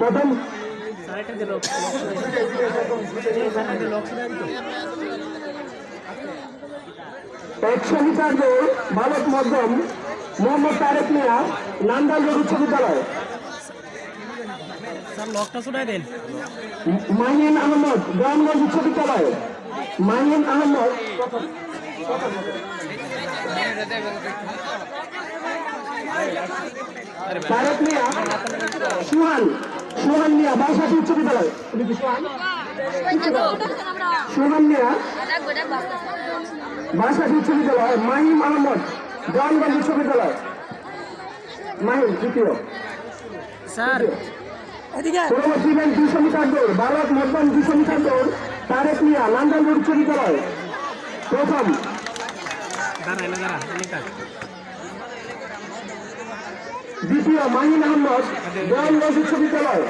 প্রথম একশো মিটার দৌড় বালক মধ্যম মোহাম্মদ তারেক মিয়া নান্দাইল রোড উচ্চ বিদ্যালয়। মাহিন আহমদ গ্রামগঞ্জ উচ্চ বিদ্যালয়। মাহিন আহমদ তারেক মিয়া সুহান মিয়া বাসাটি উচ্চ বিদ্যালয়। সুহান মিয়া বাসাটি উচ্চ বিদ্যালয়। মাহিম আহমদ গ্রামগঞ্জ উচ্চ বিদ্যালয়। মাহিম দ্বিতীয়। পরবর্তী ইভেন্ট 200 মিটার দৌড় বালক মধ্যম 200 মিটার দৌড় তারেক মিয়া নান্দাইল রোড উচ্চ বিদ্যালয়। প্রথম দ্বিতীয় মাহিন আহমদ গ্রামগঞ্জ উচ্চ বিদ্যালয়।